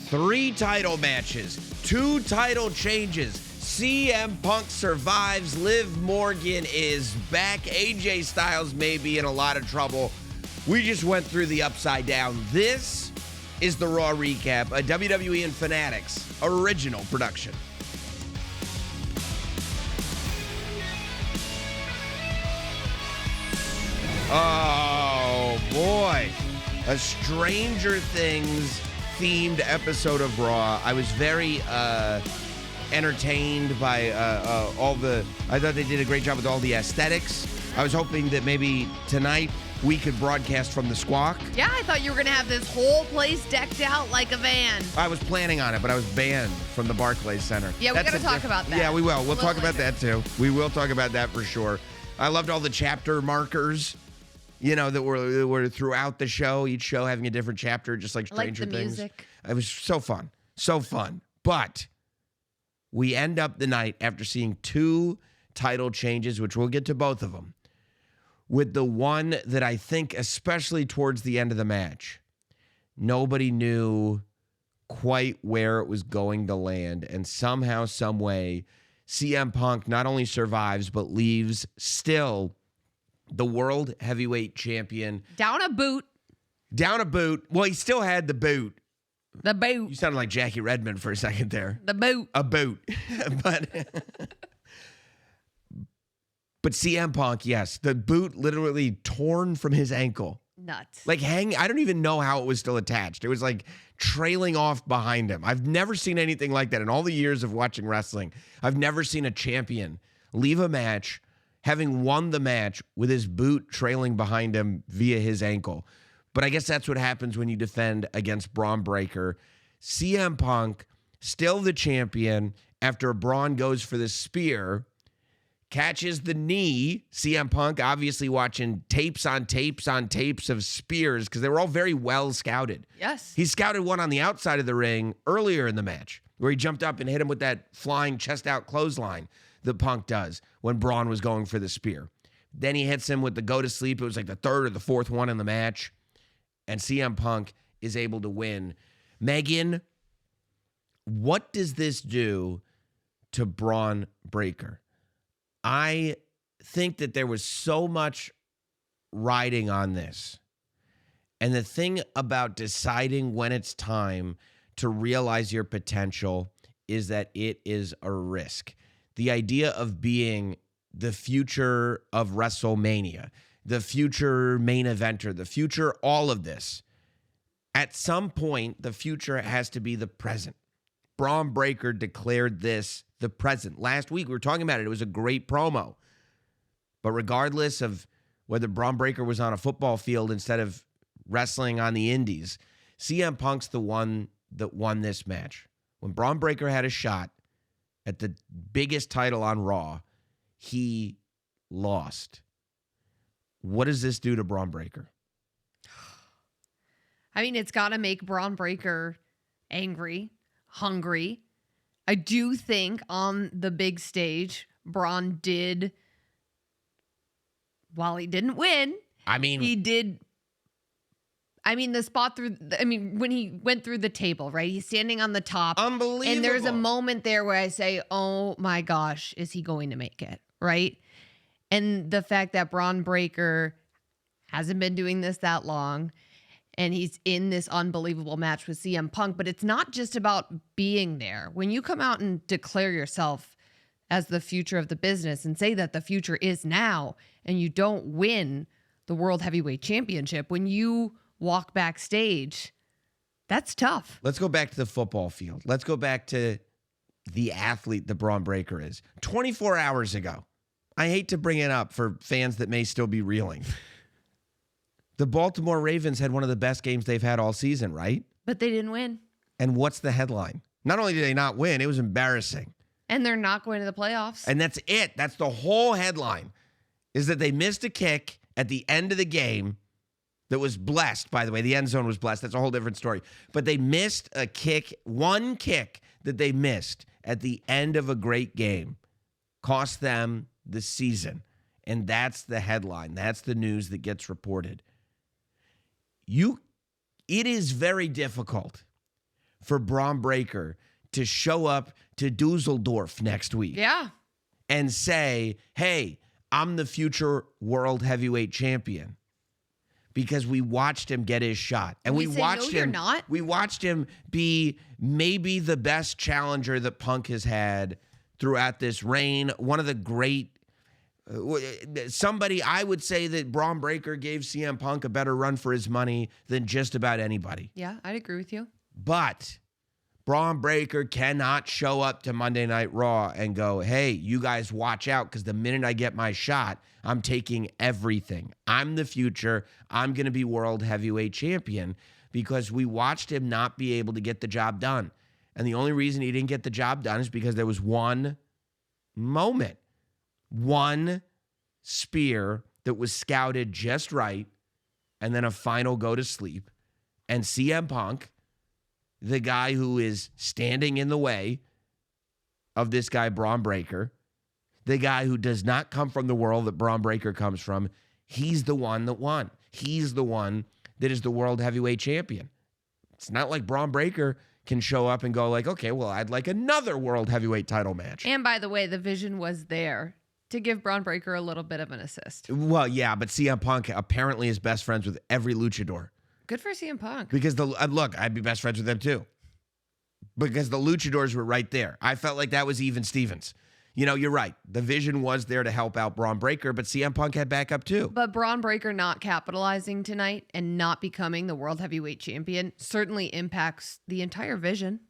3 title matches, 2 title changes. CM Punk survives. Liv Morgan is back. AJ Styles may be in a lot of trouble. We just went through the upside down. This is the Raw Recap, a WWE and Fanatics Original Production. Oh, boy. A Stranger Things themed episode of Raw. I was very entertained by I thought they did a great job with all the aesthetics. I was hoping that maybe tonight we could broadcast from the Squawk. Yeah, I thought you were going to have this whole place decked out like a van. I was planning on it, but I was banned from the Barclays Center. Yeah, we got to talk about that. Yeah, we will. We'll talk about that too. We will talk about that for sure. I loved all the chapter markers, that were throughout the show. Each show having a different chapter, just like Stranger Things. Music. It was so fun. So fun. But we end up the night after seeing 2 title changes, which we'll get to both of them, with the one that I think, especially towards the end of the match, nobody knew quite where it was going to land. And somehow, some way, CM Punk not only survives, but leaves still the World Heavyweight Champion. Down a boot. Well, he still had the boot. The boot. You sounded like Jackie Redmond for a second there. The boot. A boot. But CM Punk, yes, the boot literally torn from his ankle. Nuts. Like I don't even know how it was still attached. It was like trailing off behind him. I've never seen anything like that in all the years of watching wrestling. I've never seen a champion leave a match having won the match with his boot trailing behind him via his ankle. But I guess that's what happens when you defend against Bron Breakker. CM Punk, still the champion, after Braun goes for the spear, catches the knee. CM Punk obviously watching tapes on tapes on tapes of spears because they were all very well scouted. Yes. He scouted one on the outside of the ring earlier in the match where he jumped up and hit him with that flying chest-out clothesline that Punk does when Braun was going for the spear. Then he hits him with the go-to-sleep. It was like the 3rd or the 4th one in the match. And CM Punk is able to win. Megan, what does this do to Bron Breakker? I think that there was so much riding on this. And the thing about deciding when it's time to realize your potential is that it is a risk. The idea of being the future of WrestleMania, the future main eventer, the future all of this, at some point, the future has to be the present. Bron Breakker declared this the present. Last week, we were talking about it. It was a great promo. But regardless of whether Bron Breakker was on a football field instead of wrestling on the indies, CM Punk's the one that won this match. When Bron Breakker had a shot at the biggest title on Raw, he lost. What does this do to Bron Breakker? I mean, it's got to make Bron Breakker angry, hungry. I do think on the big stage, Braun did, while he didn't win, he did. The spot when he went through the table, right? He's standing on the top. Unbelievable. And there's a moment there where I say, oh my gosh, is he going to make it? Right? And the fact that Bron Breakker hasn't been doing this that long, and he's in this unbelievable match with CM Punk, but it's not just about being there. When you come out and declare yourself as the future of the business and say that the future is now, and you don't win the World Heavyweight Championship, when you walk backstage, that's tough. Let's go back to the football field. Let's go back to the athlete that Bron Breakker is. 24 hours ago, I hate to bring it up for fans that may still be reeling. The Baltimore Ravens had one of the best games they've had all season, right? But they didn't win. And what's the headline? Not only did they not win, it was embarrassing. And they're not going to the playoffs. And that's it. That's the whole headline, is that they missed a kick at the end of the game that was blessed, by the way. The end zone was blessed. That's a whole different story. But they missed a kick, one kick that they missed at the end of a great game. Cost them the season. And that's the headline. That's the news that gets reported. It is very difficult for Bron Breakker to show up to Dusseldorf next week Yeah. and say, hey, I'm the future world heavyweight champion. Because we watched him get his shot. And we say, watched no, you're him. not? We watched him be maybe the best challenger that Punk has had throughout this reign. One of the great somebody, I would say that Bron Breakker gave CM Punk a better run for his money than just about anybody. Yeah, I'd agree with you. But Bron Breakker cannot show up to Monday Night Raw and go, hey, you guys watch out, because the minute I get my shot, I'm taking everything. I'm the future. I'm going to be world heavyweight champion, because we watched him not be able to get the job done. And the only reason he didn't get the job done is because there was one moment, one spear that was scouted just right, and then a final go to sleep. And CM Punk, the guy who is standing in the way of this guy, Bron Breakker, the guy who does not come from the world that Bron Breakker comes from, he's the one that won. He's the one that is the world heavyweight champion. It's not like Bron Breakker can show up and go like, okay, well, I'd like another world heavyweight title match. And by the way, the vision was there to give Bron Breakker a little bit of an assist. Well, yeah, but CM Punk apparently is best friends with every luchador. Good for CM Punk. Because look, I'd be best friends with them too. Because the luchadors were right there. I felt like that was even Stevens. You know, you're right. The vision was there to help out Bron Breakker, but CM Punk had backup too. But Bron Breakker not capitalizing tonight and not becoming the world heavyweight champion certainly impacts the entire vision.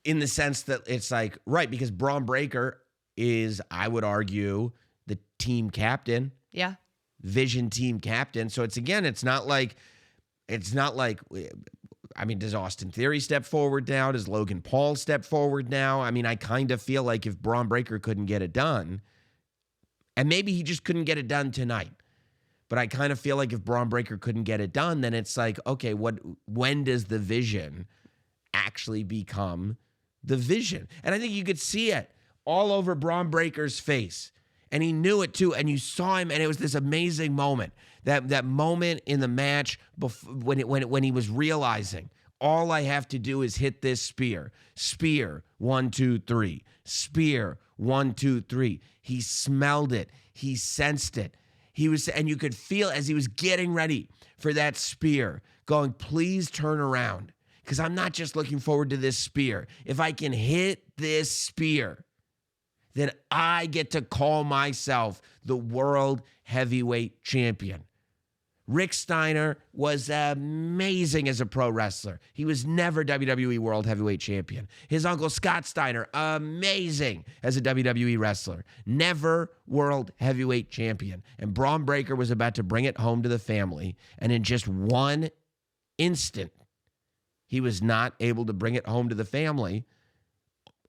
In the sense that it's like, right, because Bron Breakker is, I would argue, the team captain. Yeah. Vision team captain. So it's not like, I mean, does Austin Theory step forward now? Does Logan Paul step forward now? I mean, I kind of feel like if Bron Breakker couldn't get it done, and maybe he just couldn't get it done tonight, but I kind of feel like if Bron Breakker couldn't get it done, then it's like, okay, when does the vision actually become the vision? And I think you could see it all over Bron Breakker's face. And he knew it too. And you saw him, and it was this amazing moment. That moment in the match when he was realizing, all I have to do is hit this spear. Spear, 1, 2, 3. Spear, 1, 2, 3. He smelled it. He sensed it. And you could feel as he was getting ready for that spear, going, please turn around. Because I'm not just looking forward to this spear. If I can hit this spear, then I get to call myself the world heavyweight champion. Rick Steiner was amazing as a pro wrestler. He was never WWE World Heavyweight Champion. His uncle Scott Steiner, amazing as a WWE wrestler. Never World Heavyweight Champion. And Bron Breakker was about to bring it home to the family. And in just one instant, he was not able to bring it home to the family.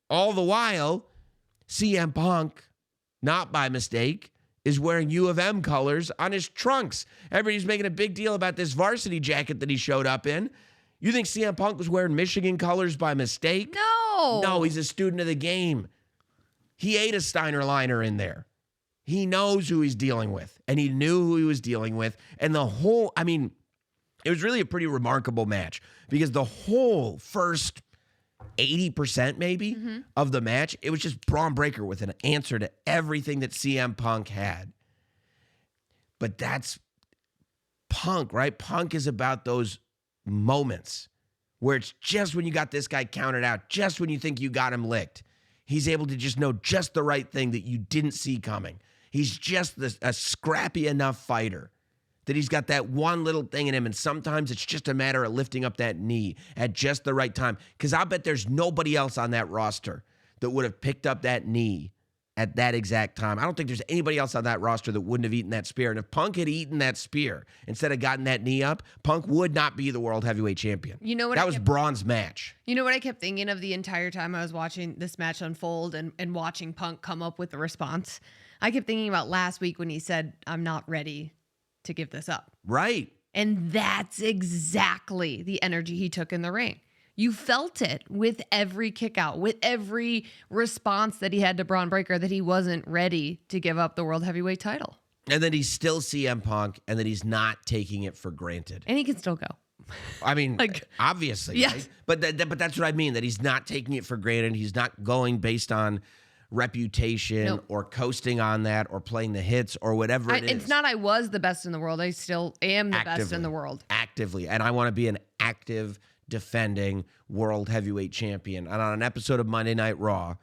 All the while, CM Punk, not by mistake, is wearing U of M colors on his trunks. Everybody's making a big deal about this varsity jacket that he showed up in. You think CM Punk was wearing Michigan colors by mistake? No, he's a student of the game. He ate a Steiner liner in there. He knows who he's dealing with, and he knew who he was dealing with. And it was really a pretty remarkable match, because the whole first 80% maybe of the match, it was just Bron Breakker with an answer to everything that CM Punk had. But that's Punk, right? Punk is about those moments where it's just when you got this guy counted out, just when you think you got him licked, he's able to just know just the right thing that you didn't see coming. He's just a scrappy enough fighter that he's got that one little thing in him, and sometimes it's just a matter of lifting up that knee at just the right time. Because I'll bet there's nobody else on that roster that would have picked up that knee at that exact time. I don't think there's anybody else on that roster that wouldn't have eaten that spear. And if Punk had eaten that spear instead of gotten that knee up, Punk would not be the world heavyweight champion. You know what? That was Braun's match. You know what I kept thinking of the entire time I was watching this match unfold and watching Punk come up with the response? I kept thinking about last week when he said, I'm not ready to give this up. Right. And that's exactly the energy he took in the ring. You felt it with every kick out, with every response that he had to Bron Breakker, that he wasn't ready to give up the world heavyweight title. And then he's still CM Punk, and that he's not taking it for granted. And he can still go. I mean, Like, obviously, yes. right? But that's what I mean, that he's not taking it for granted. He's not going based on reputation Nope. or coasting on that or playing the hits or whatever it is. It's not I was the best in the world. I still am the best in Actively. the world. Actively. And I want to be an active, defending world heavyweight champion. And on an episode of Monday Night Raw,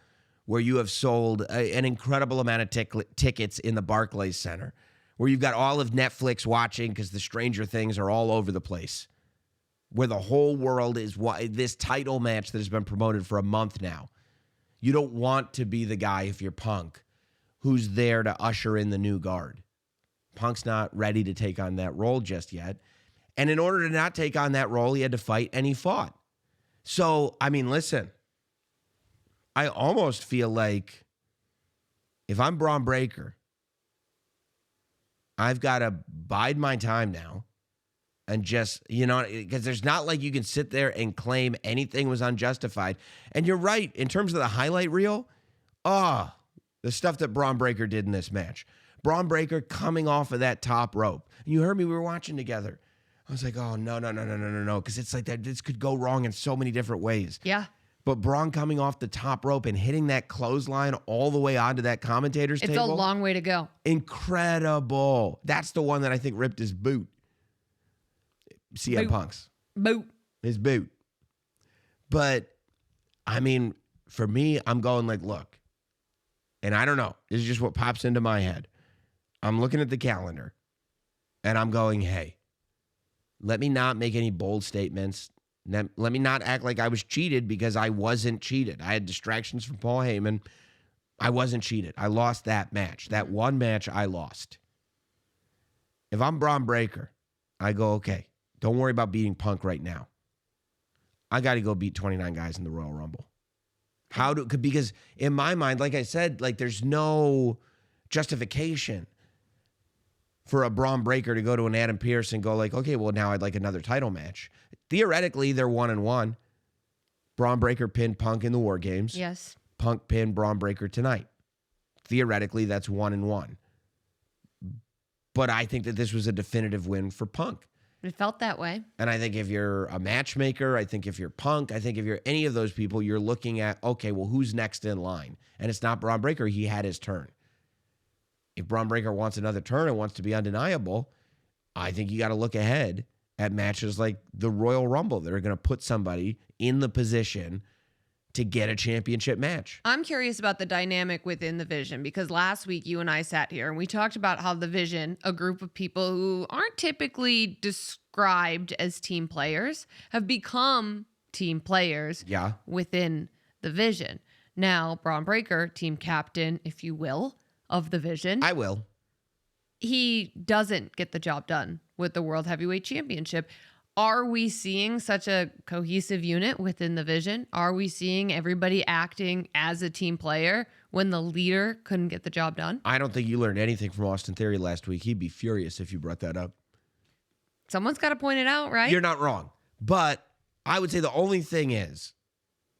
where you have sold an incredible amount of tickets in the Barclays Center, where you've got all of Netflix watching because the Stranger Things are all over the place, where the whole world is this title match that has been promoted for a month now. You don't want to be the guy, if you're Punk, who's there to usher in the new guard. Punk's not ready to take on that role just yet. And in order to not take on that role, he had to fight, and he fought. So, I mean, listen, I almost feel like if I'm Bron Breakker, I've got to bide my time now and just, because there's not like you can sit there and claim anything was unjustified. And you're right, in terms of the highlight reel, the stuff that Bron Breakker did in this match. Bron Breakker coming off of that top rope. And you heard me, we were watching together. I was like, oh, no, because it's like that. This could go wrong in so many different ways. Yeah. But Braun coming off the top rope and hitting that clothesline all the way onto that commentator's table. It's a long way to go. Incredible. That's the one that I think ripped his boot. CM Punk's. Boot. His boot. But, I mean, for me, I'm going like, look, and I don't know. This is just what pops into my head. I'm looking at the calendar, and I'm going, hey, let me not make any bold statements. Let me not act like I was cheated, because I wasn't cheated. I had distractions from Paul Heyman. I wasn't cheated. I lost that match. That one match I lost. If I'm Bron Breakker, I go, okay, don't worry about beating Punk right now. I got to go beat 29 guys in the Royal Rumble. Because in my mind, like I said, like there's no justification for a Bron Breakker to go to an Adam Pearce and go like, okay, well, now I'd like another title match. Theoretically, they're 1-1. Bron Breakker pinned Punk in the War Games. Yes. Punk pinned Bron Breakker tonight. Theoretically, that's 1-1. But I think that this was a definitive win for Punk. It felt that way. And I think if you're a matchmaker, I think if you're Punk, I think if you're any of those people, you're looking at, okay, well, who's next in line? And it's not Bron Breakker. He had his turn. If Bron Breakker wants another turn and wants to be undeniable, I think you got to look ahead at matches like the Royal Rumble that are going to put somebody in the position to get a championship match. I'm curious about the dynamic within the Vision, because last week you and I sat here and we talked about how the Vision, a group of people who aren't typically described as team players, have become team players within the Vision. Now, Bron Breakker, team captain, if you will, of the Vision. I will. He doesn't get the job done with the World Heavyweight Championship. Are we seeing such a cohesive unit within the Vision? Are we seeing everybody acting as a team player when the leader couldn't get the job done? I don't think you learned anything from Austin Theory last week. He'd be furious if you brought that up. Someone's got to point it out, right? You're not wrong. But I would say the only thing is,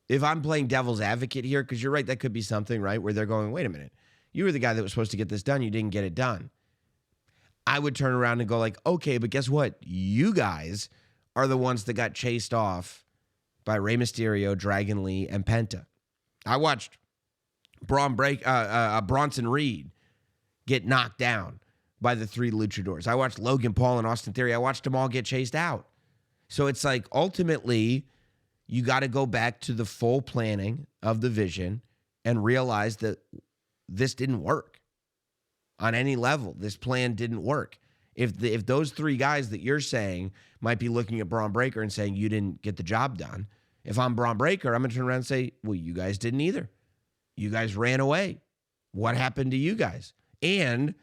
if I'm playing devil's advocate here, because you're right, that could be something, right, where they're going, wait a minute, you were the guy that was supposed to get this done. You didn't get it done. I would turn around and go like, okay, but guess what? You guys are the ones that got chased off by Rey Mysterio, Dragon Lee, and Penta. I watched Bronson Reed get knocked down by the three luchadors. I watched Logan Paul and Austin Theory. I watched them all get chased out. So it's like, ultimately, you got to go back to the full planning of the Vision and realize that this didn't work on any level. This plan didn't work. If those three guys that you're saying might be looking at Bron Breakker and saying you didn't get the job done, if I'm Bron Breakker, I'm going to turn around and say, well, you guys didn't either. You guys ran away. What happened to you guys? And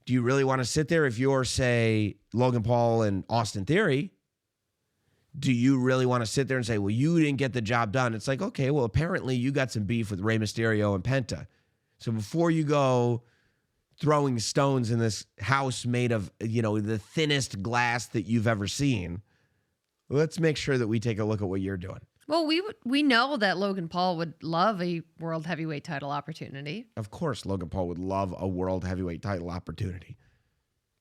do you really want to sit there if you're, say, Logan Paul and Austin Theory? Do you really want to sit there and say, well, you didn't get the job done? It's like, okay, well, apparently you got some beef with Rey Mysterio and Penta. So before you go throwing stones in this house made of, the thinnest glass that you've ever seen, let's make sure that we take a look at what you're doing. Well, we know that Logan Paul would love a World Heavyweight title opportunity. Of course, Logan Paul would love a World Heavyweight title opportunity.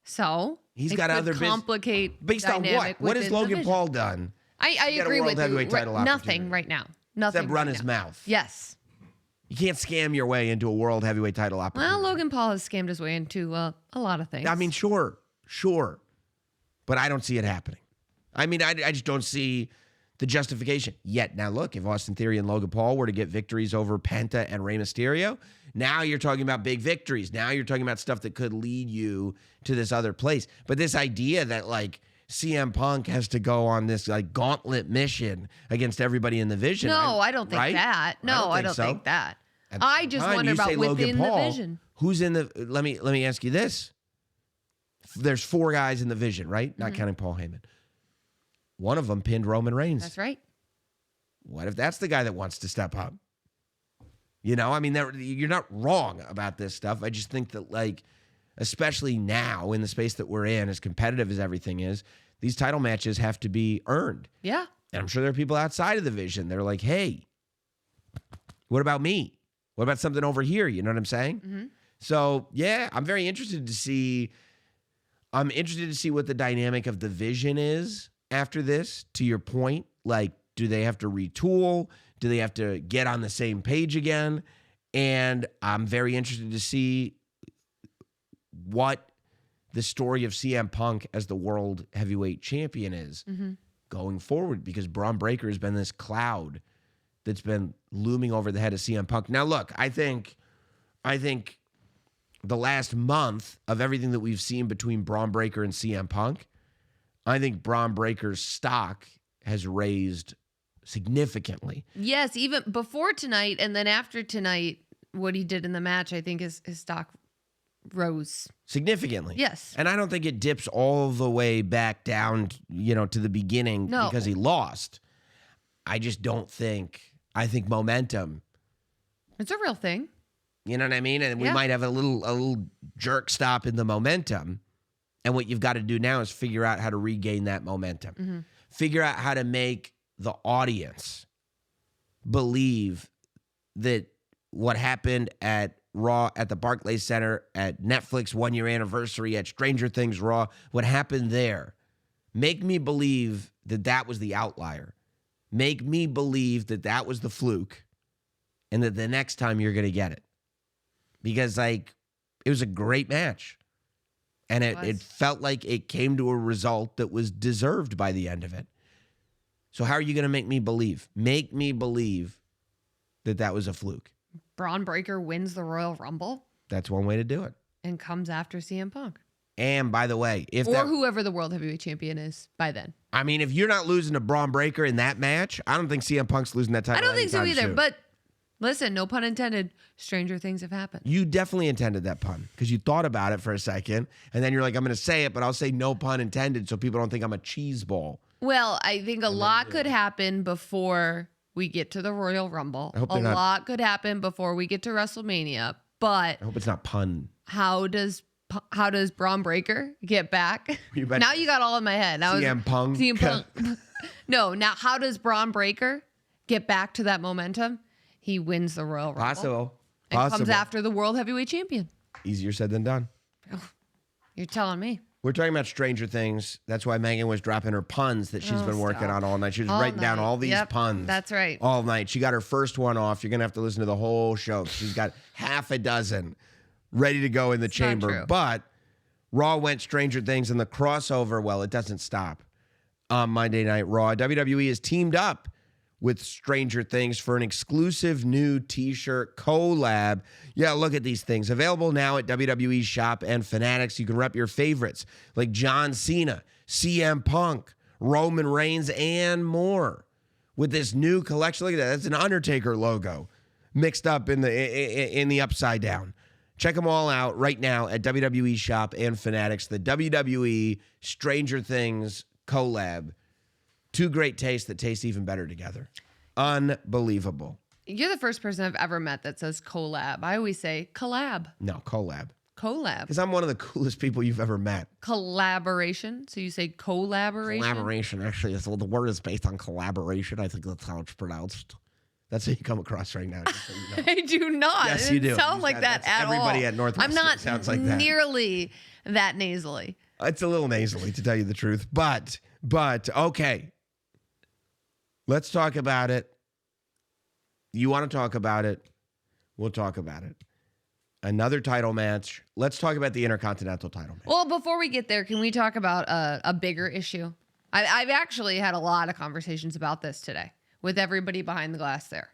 So he's it got could other complicate based on dynamic what has within the Logan division. Paul done? I Get a agree world with you. heavyweight title Nothing opportunity. right now. Nothing. Except run right his now. mouth. Yes. You can't scam your way into a world heavyweight title opportunity. Well, Logan Paul has scammed his way into a lot of things. I mean, sure, but I don't see it happening. I mean, I just don't see the justification yet. Now, look, if Austin Theory and Logan Paul were to get victories over Penta and Rey Mysterio, now you're talking about big victories. Now you're talking about stuff that could lead you to this other place. But this idea that, like, CM Punk has to go on this, like, gauntlet mission against everybody in the Vision. No, I don't think right? that. No, I don't think that. I just wonder about within the Vision. Who's in the? Let me ask you this. There's 4 guys in the Vision, right? Not counting Paul Heyman. One of them pinned Roman Reigns. That's right. What if that's the guy that wants to step up? You know, I mean, you're not wrong about this stuff. I just think that, like, especially now in the space that we're in, as competitive as everything is, these title matches have to be earned. Yeah. And I'm sure there are people outside of the Vision. They're like, hey, what about me? What about something over here? You know what I'm saying? Mm-hmm. So, yeah, I'm very interested to see. I'm interested to see what the dynamic of the Vision is after this. To your point, like, do they have to retool? Do they have to get on the same page again? And I'm very interested to see what the story of CM Punk as the world heavyweight champion is going forward, because Bron Breakker has been this cloud that's been looming over the head of CM Punk. Now, look, I think the last month of everything that we've seen between Bron Breakker and CM Punk, I think Bron Breakker's stock has raised significantly. Yes, even before tonight and then after tonight, what he did in the match, I think his stock rose significantly. Yes. And I don't think it dips all the way back down, to the beginning because he lost. I just don't think, I think momentum. It's a real thing. You know what I mean? And we might have a little jerk stop in the momentum. And what you've got to do now is figure out how to regain that momentum. Mm-hmm. Figure out how to make the audience believe that what happened at Raw at the Barclays Center, at Netflix 1-year anniversary, at Stranger Things Raw, what happened there, make me believe that that was the outlier. Make me believe that that was the fluke and that the next time you're going to get it. Because, like, it was a great match. And it felt like it came to a result that was deserved by the end of it. So how are you going to make me believe? Make me believe that that was a fluke. Bron Breakker wins the Royal Rumble That's one way to do it. and comes after CM Punk. And by the way, whoever the World Heavyweight Champion is by then. I mean, if you're not losing to Bron Breakker in that match, I don't think CM Punk's losing that title. I don't think so anytime either. soon. But listen, no pun intended, stranger things have happened. You definitely intended that pun because you thought about it for a second. And then you're like, I'm going to say it, but I'll say no pun intended so people don't think I'm a cheese ball. Well, I think a lot could happen before we get to the Royal Rumble. A lot could happen before we get to WrestleMania. But I hope it's not pun. How does Bron Breakker get back? Now you got all in my head. CM Punk. CM Punk. No, now how does Bron Breakker get back to that momentum? He wins the Royal Rumble. Possible. And comes after the World Heavyweight Champion. Easier said than done. You're telling me. We're talking about Stranger Things. That's why Megan was dropping her puns that she's been working on all night. She was writing down all these puns. That's right. All night. She got her first one off. You're going to have to listen to the whole show. She's got half a dozen ready to go in the chamber. Not true. But Raw went Stranger Things, and the crossover, well, it doesn't stop on Monday Night Raw. WWE has teamed up with Stranger Things for an exclusive new t-shirt collab. Yeah, look at these things. Available now at WWE Shop and Fanatics. You can rep your favorites like John Cena, CM Punk, Roman Reigns, and more. With this new collection, look at that. That's an Undertaker logo mixed up in the upside down. Check them all out right now at WWE Shop and Fanatics. The WWE Stranger Things collab. Two great tastes that taste even better together. Unbelievable. You're the first person I've ever met that says collab. I always say collab. No, collab. Collab. Because I'm one of the coolest people you've ever met. Collaboration. So you say collaboration? Collaboration, actually. The word is based on collaboration. I think that's how it's pronounced. That's how you come across right now. Just so you know. I do not. Yes, it you do. sound like that at all. Everybody at Northwestern I'm not sounds like that. nearly that nasally. It's a little nasally, to tell you the truth. But okay. Let's talk about it. You want to talk about it? We'll talk about it. Another title match. Let's talk about the Intercontinental title match. Well, before we get there, can we talk about a bigger issue? I've actually had a lot of conversations about this today with everybody behind the glass there.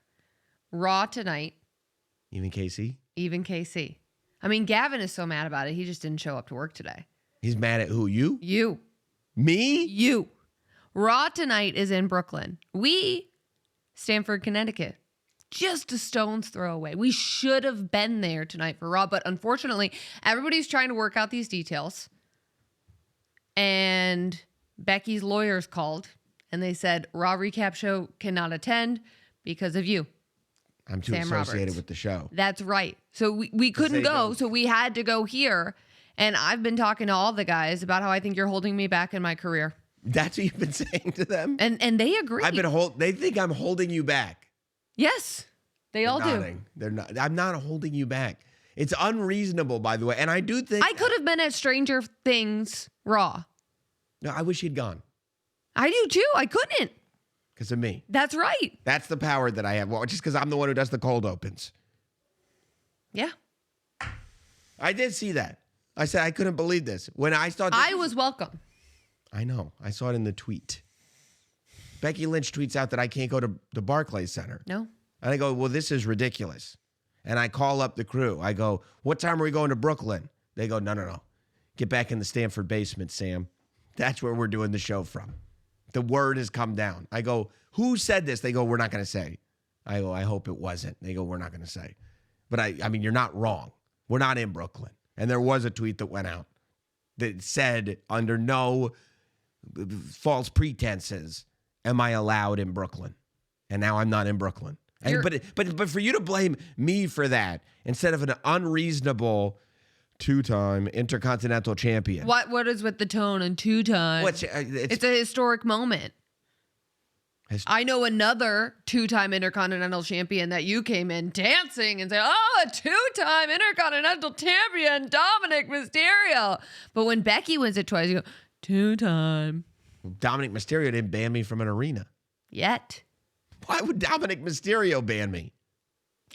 Raw tonight. Even KC? Even KC. I mean, Gavin is so mad about it. He just didn't show up to work today. He's mad at who? You? You. Me? You. Raw tonight is in Brooklyn. We, Stamford, Connecticut. Just a stone's throw away. We should have been there tonight for Raw, but unfortunately, everybody's trying to work out these details. And Becky's lawyers called, and they said, Raw recap show cannot attend because of you. I'm too Sam associated Roberts. with the show. That's right. So we couldn't go, so we had to go here. And I've been talking to all the guys about how I think you're holding me back in my career. That's what you've been saying to them? And they agree. They think I'm holding you back. Yes, they all do. They're not. I'm not holding you back. It's unreasonable, by the way. And I do think I could have been at Stranger Things Raw. No, I wish he'd gone. I do too. I couldn't. Because of me. That's right. That's the power that I have. Well, just because I'm the one who does the cold opens. Yeah. I did see that. I said I couldn't believe this. When I saw I was welcome. I know. I saw it in the tweet. Becky Lynch tweets out that I can't go to the Barclays Center. No. And I go, well, this is ridiculous. And I call up the crew. I go, what time are we going to Brooklyn? They go, no. Get back in the Stanford basement, Sam. That's where we're doing the show from. The word has come down. I go, who said this? They go, we're not going to say. I go, I hope it wasn't. They go, we're not going to say. But I mean, you're not wrong. We're not in Brooklyn. And there was a tweet that went out that said, under no false pretenses, am I allowed in Brooklyn? And now I'm not in Brooklyn. But for you to blame me for that instead of an unreasonable two-time Intercontinental champion. What is with the tone and two-time? It's a historic moment. I know another two-time Intercontinental champion that you came in dancing and say, oh, a two-time Intercontinental champion, Dominic Mysterio. But when Becky wins it twice, you go, two-time. Dominic Mysterio didn't ban me from an arena. Yet. Why would Dominic Mysterio ban me?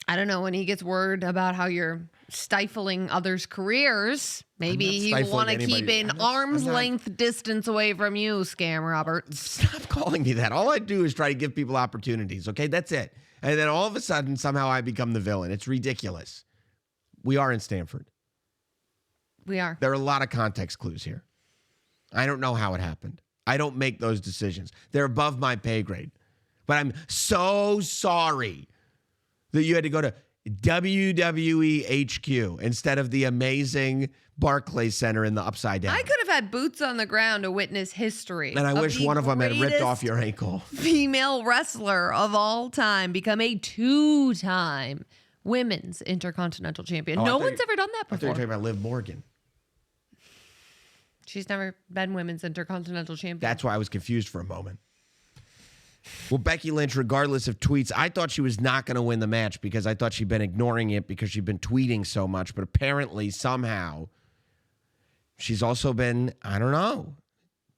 I don't know. When he gets word about how you're stifling others' careers, maybe he will want to keep an arm's length distance away from you, Scam Roberts. Stop calling me that. All I do is try to give people opportunities, okay? That's it. And then all of a sudden, somehow I become the villain. It's ridiculous. We are in Stanford. We are. There are a lot of context clues here. I don't know how it happened. I don't make those decisions. They're above my pay grade. But I'm so sorry that you had to go to WWE HQ instead of the amazing Barclays Center in the Upside Down. I could have had boots on the ground to witness history. And I wish one of them had ripped off your ankle. Female wrestler of all time become a two-time women's Intercontinental champion. No one's ever done that I thought you before. were talking about Liv Morgan. She's never been women's Intercontinental champion. That's why I was confused for a moment. Well, Becky Lynch, regardless of tweets, I thought she was not going to win the match because I thought she'd been ignoring it because she'd been tweeting so much. But apparently, somehow, she's also been, I don't know,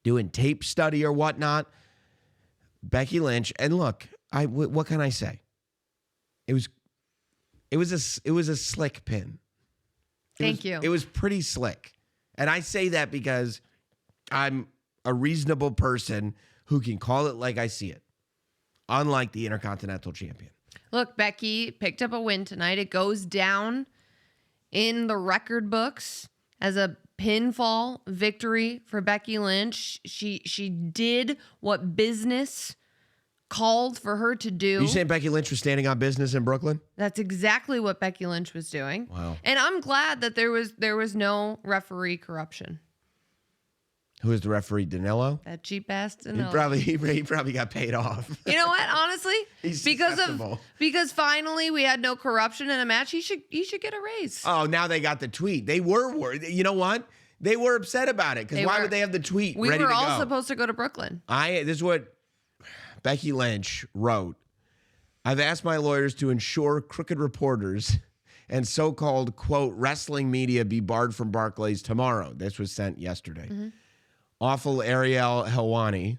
doing tape study or whatnot. Becky Lynch, and look, what can I say? It was a slick pin. Thank you. It was pretty slick. And I say that because I'm a reasonable person who can call it like I see it. Unlike the Intercontinental champion. Look, Becky picked up a win tonight. It goes down in the record books as a pinfall victory for Becky Lynch. She did what business called for her to do. You saying Becky Lynch was standing on business in Brooklyn? That's exactly what Becky Lynch was doing. Wow. And I'm glad that there was no referee corruption. Who is the referee? Danilo? That cheap ass Danilo. He probably got paid off. You know what? Honestly, He's susceptible. because finally we had no corruption in a match. He should get a raise. Oh, now they got the tweet. They were worried. You know what? They were upset about it because why would they have the tweet ready to go? We were all supposed to go to Brooklyn. This is what Becky Lynch wrote. I've asked my lawyers to ensure crooked reporters and so-called, quote, wrestling media be barred from Barclays tomorrow. This was sent yesterday. Awful Ariel Helwani.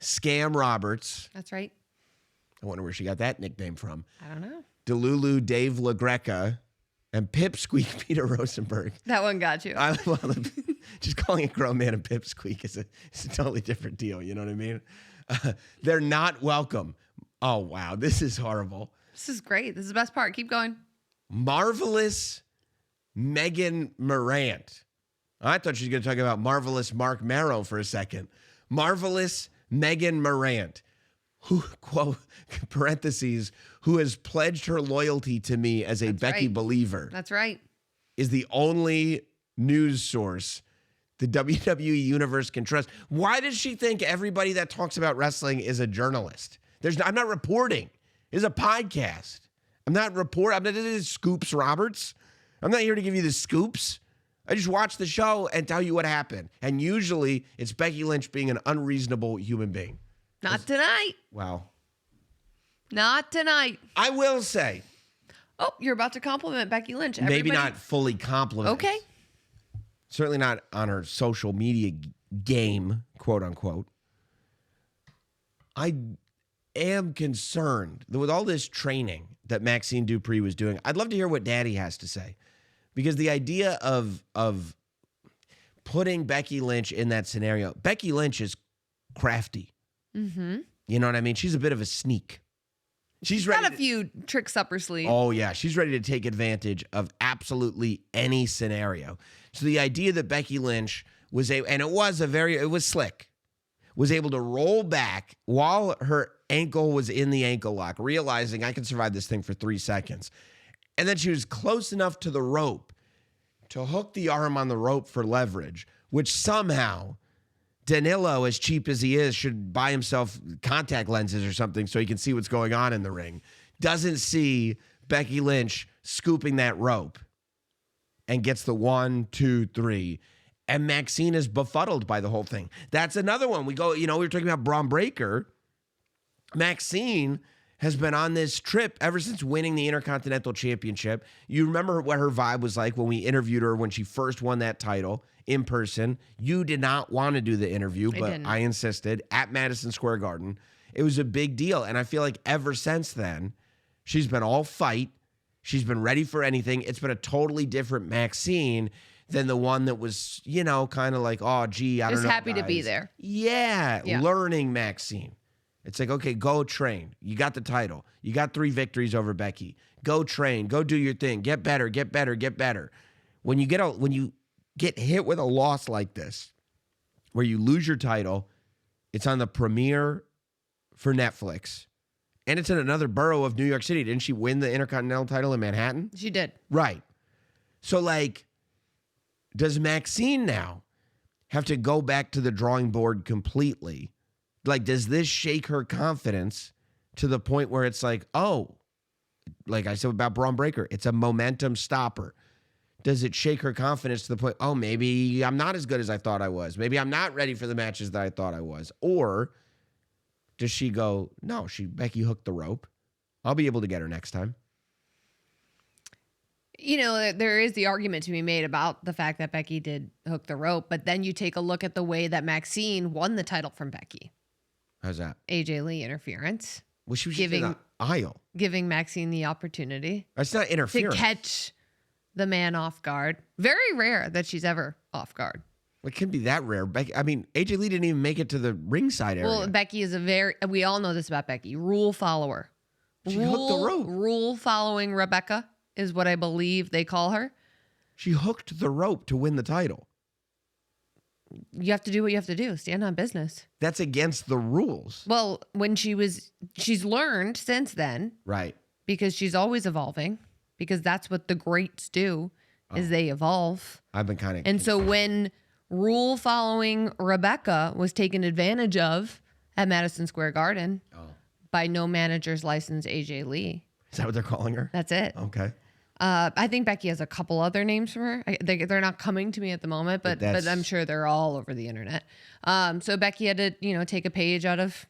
Scam Roberts. That's right. I wonder where she got that nickname from. I don't know. Delulu Dave LaGreca. And Pipsqueak Peter Rosenberg. That one got you. Just calling a grown man a pipsqueak is a totally different deal. You know what I mean? They're not welcome. Oh, wow. This is horrible. This is great. This is the best part. Keep going. Marvelous Megan Morant. I thought she was going to talk about Marvelous Mark Marrow for a second. Marvelous Megan Morant, who, quote, parentheses, who has pledged her loyalty to me as a Becky believer. That's right. Is the only news source the WWE Universe can trust. Why does she think everybody that talks about wrestling is a journalist? I'm not reporting. It's a podcast. I'm not this is Scoops Roberts. I'm not here to give you the scoops. I just watch the show and tell you what happened. And usually it's Becky Lynch being an unreasonable human being. Not tonight. Wow. Not tonight. I will say. Oh, you're about to compliment Becky Lynch. Maybe not fully compliment. Okay. Certainly not on her social media game, quote unquote. I am concerned that with all this training that Maxxine Dupri was doing, I'd love to hear what Daddy has to say. Because the idea of putting Becky Lynch in that scenario, Becky Lynch is crafty. Mm-hmm. You know what I mean? She's a bit of a sneak. She's got a few tricks up her sleeve. Oh, yeah. She's ready to take advantage of absolutely any scenario. So the idea that Becky Lynch was able, and it was slick, was able to roll back while her ankle was in the ankle lock, realizing I can survive this thing for 3 seconds. And then she was close enough to the rope to hook the arm on the rope for leverage, which somehow Danilo, as cheap as he is, should buy himself contact lenses or something so he can see what's going on in the ring. Doesn't see Becky Lynch scooping that rope and gets the 1, 2, 3. And Maxxine is befuddled by the whole thing. That's another one. We were talking about Bron Breakker. Maxxine has been on this trip ever since winning the Intercontinental Championship. You remember what her vibe was like when we interviewed her when she first won that title in person. You did not want to do the interview, but I insisted at Madison Square Garden. It was a big deal. And I feel like ever since then, she's been all fight. She's been ready for anything. It's been a totally different Maxxine than the one that was, kind of like, oh, gee, I don't know. Just happy guys. to be there. Yeah, learning Maxxine. It's like, okay, go train. You got the title. You got 3 victories over Becky. Go train. Go do your thing. Get better, get better, get better. When you get hit with a loss like this, where you lose your title, it's on the premiere for Netflix, and it's in another borough of New York City. Didn't she win the Intercontinental title in Manhattan? She did. Right. So, does Maxxine now have to go back to the drawing board completely? Does this shake her confidence to the point where it's like, oh, like I said about Bron Breakker, it's a momentum stopper. Does it shake her confidence to the point, oh, maybe I'm not as good as I thought I was. Maybe I'm not ready for the matches that I thought I was. Or does she go, no, Becky hooked the rope. I'll be able to get her next time. There is the argument to be made about the fact that Becky did hook the rope, but then you take a look at the way that Maxxine won the title from Becky. How's that? AJ Lee interference. Well, she was in the aisle. Giving Maxxine the opportunity. That's not interference. To catch the man off guard. Very rare that she's ever off guard. It couldn't be that rare. AJ Lee didn't even make it to the ringside area. Well, Becky is we all know this about Becky, rule follower. She hooked the rope. Rule following Rebecca is what I believe they call her. She hooked the rope to win the title. You have to do what you have to do. Stand on business. That's against the rules. Well, she's learned since then. Right. Because she's always evolving. Because that's what the greats do, is they evolve. I've been kind of... And so when rule following Rebecca was taken advantage of at Madison Square Garden by no manager's license AJ Lee. Is that what they're calling her? That's it. Okay. I think Becky has a couple other names for her. They're not coming to me at the moment, but I'm sure they're all over the internet. So Becky had to, take a page out of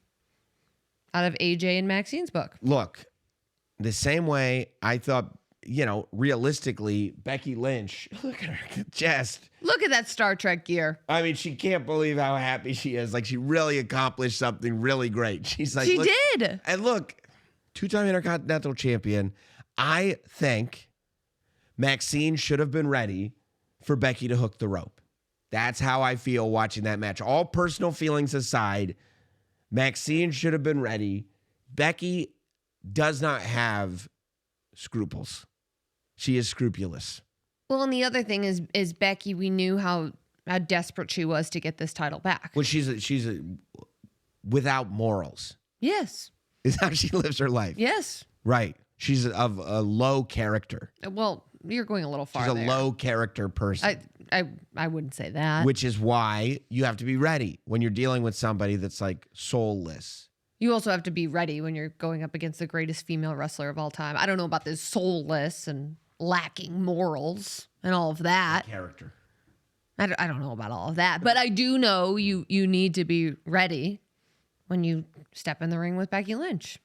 AJ and Maxxine's book. Look, the same way I thought realistically, Becky Lynch, look at her chest. Look at that Star Trek gear. I mean, she can't believe how happy she is. Like, she really accomplished something really great. She's like, She look, did. And look, two-time Intercontinental champion. I think Maxxine should have been ready for Becky to hook the rope. That's how I feel watching that match. All personal feelings aside, Maxxine should have been ready. Becky does not have scruples. She is scrupulous. Well, and the other thing is Becky, we knew how desperate she was to get this title back. Well, she's without morals. Yes. Is how she lives her life. Yes. Right. She's of a low character. Well, you're going a little far She's a there. low character person. I wouldn't say that. Which is why you have to be ready when you're dealing with somebody that's like soulless. You also have to be ready when you're going up against the greatest female wrestler of all time. I don't know about this soulless and lacking morals and all of that. Character. I don't know about all of that, but I do know you need to be ready when you step in the ring with Becky Lynch.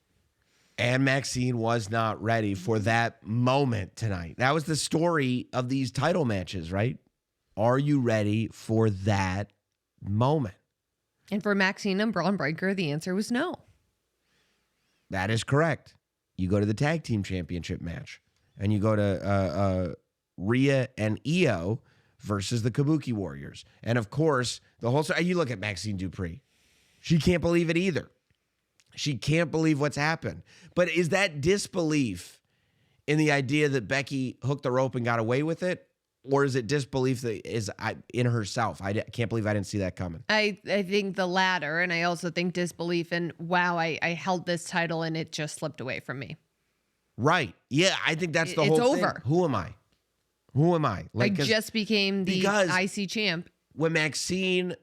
And Maxxine was not ready for that moment tonight. That was the story of these title matches, right? Are you ready for that moment? And for Maxxine and Bron Breakker, the answer was no. That is correct. You go to the tag team championship match, and you go to Rhea and IYO versus the Kabuki Warriors. And of course, the whole story, you look at Maxxine Dupri. She can't believe it either. She can't believe what's happened. But is that disbelief in the idea that Becky hooked the rope and got away with it? Or is it disbelief that is in herself? I can't believe I didn't see that coming. I think the latter, and I also think disbelief in, wow, I held this title and it just slipped away from me. Right. Yeah, I think that's the whole thing. It's over. Who am I? Who am I? Like, I just became the IC champ. When Maxxine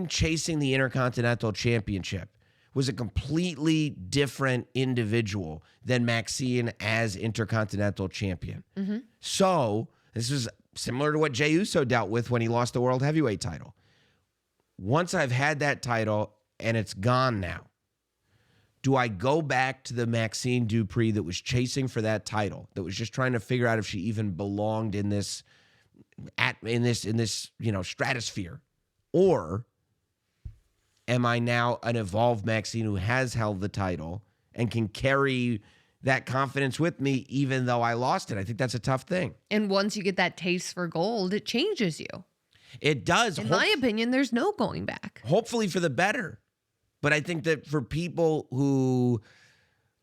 chasing the Intercontinental Championship was a completely different individual than Maxxine as Intercontinental Champion. Mm-hmm. So this was similar to what Jey Uso dealt with when he lost the World Heavyweight title. Once I've had that title and it's gone now, do I go back to the Maxxine Dupri that was chasing for that title, that was just trying to figure out if she even belonged in this stratosphere? Or am I now an evolved Maxxine who has held the title and can carry that confidence with me even though I lost it? I think that's a tough thing. And once you get that taste for gold, it changes you. It does. In my opinion, there's no going back. Hopefully for the better. But I think that for people who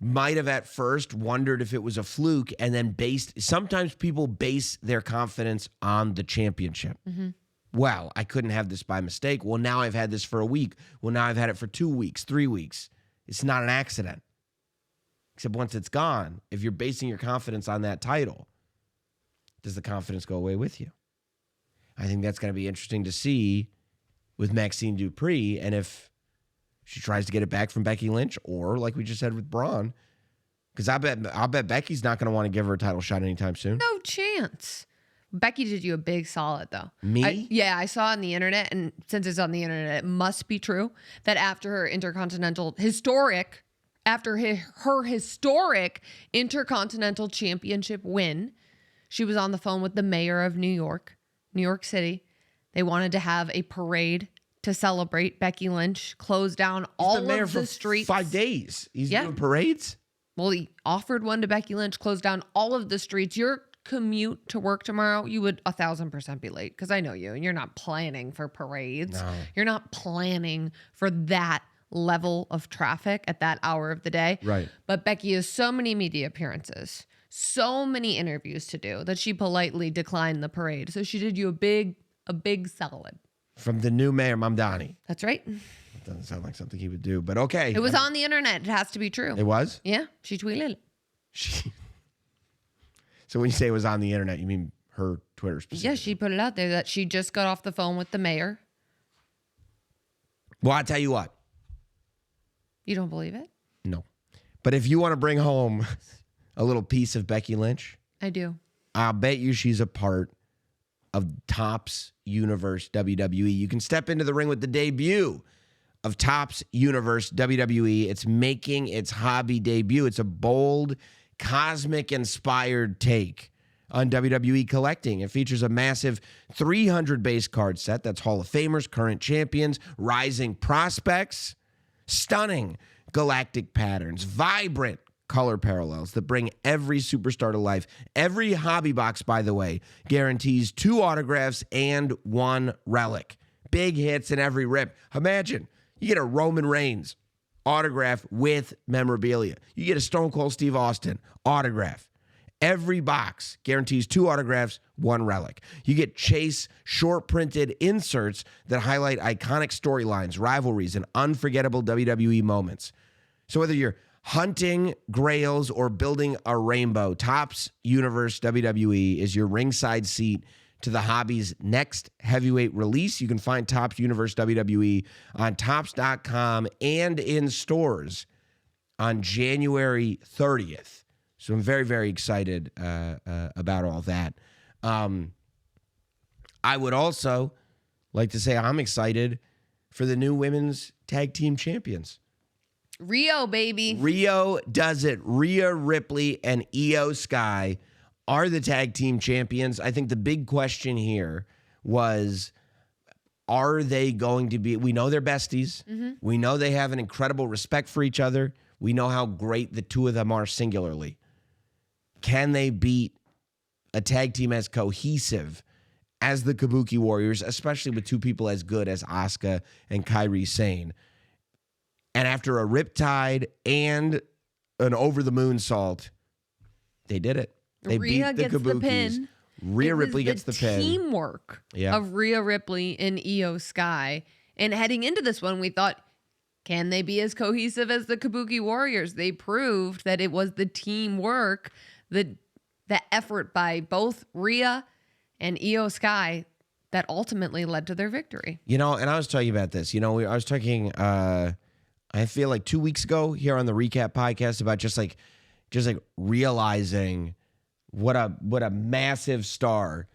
might have at first wondered if it was a fluke and then sometimes people base their confidence on the championship. Mm-hmm. Well, I couldn't have this by mistake. Well, now I've had this for a week. Well, now I've had it for 2 weeks, 3 weeks. It's not an accident. Except once it's gone, if you're basing your confidence on that title, does the confidence go away with you? I think that's going to be interesting to see with Maxxine Dupri, and if she tries to get it back from Becky Lynch, or like we just said with Bron, because I'll bet Becky's not going to want to give her a title shot anytime soon. No chance. Becky did you a big solid, though. Me? I saw on the internet, and since it's on the internet, it must be true that after her historic Intercontinental Championship win, she was on the phone with the mayor of New York City. They wanted to have a parade to celebrate Becky Lynch, close down all of the streets. 5 days. He's doing parades? Well, he offered one to Becky Lynch, closed down all of the streets. Your commute to work tomorrow, you would 1,000% be late, because I know you, and you're not planning for parades. No. You're not planning for that level of traffic at that hour of the day. Right. But Becky has so many media appearances, so many interviews to do, that she politely declined the parade. So she did you a big solid. From the new mayor, Mamdani. That's right. It doesn't sound like something he would do, but okay. It was on the internet. It has to be true. It was? Yeah, she tweeted it. So when you say it was on the internet, you mean her Twitter specifically? Yeah, she put it out there that she just got off the phone with the mayor. Well, I'll tell you what. You don't believe it? No. But if you want to bring home a little piece of Becky Lynch, I do. I'll bet you she's a part of Topps Universe WWE. You can step into the ring with the debut of Topps Universe WWE. It's making its hobby debut. It's a bold cosmic-inspired take on WWE collecting. It features a massive 300 base card set that's Hall of Famers, current champions, rising prospects, stunning galactic patterns, vibrant color parallels that bring every superstar to life. Every hobby box, by the way, guarantees 2 autographs and 1 relic. Big hits in every rip. Imagine, you get a Roman Reigns autograph with memorabilia. You get a Stone Cold Steve Austin autograph. Every box guarantees 2 autographs, 1 relic. You get Chase short printed inserts that highlight iconic storylines, rivalries, and unforgettable WWE moments. So whether you're hunting grails or building a rainbow, Topps Universe WWE is your ringside seat to the hobby's next heavyweight release. You can find Topps Universe WWE on Topps.com and in stores on January 30th. So I'm very, very excited about all that. I would also like to say I'm excited for the new women's tag team champions. Rio, baby. Rio does it. Rhea Ripley and IYO SKY are the tag team champions. I think the big question here was, are they going to be, we know they're besties. Mm-hmm. We know they have an incredible respect for each other. We know how great the two of them are singularly. Can they beat a tag team as cohesive as the Kabuki Warriors, especially with 2 people as good as Asuka and Kairi Sane? And after a riptide and an over-the-moon salt, they did it. They Rhea beat the gets the Kabukis. pin. Rhea Ripley gets the pin. Teamwork of Rhea Ripley and IYO SKY. And heading into this one, we thought, can they be as cohesive as the Kabuki Warriors? They proved that it was the teamwork, the effort by both Rhea and IYO SKY that ultimately led to their victory. You know, and I was talking about this. You know, I was talking, I feel like 2 weeks ago here on the Recap podcast about just like realizing what a massive star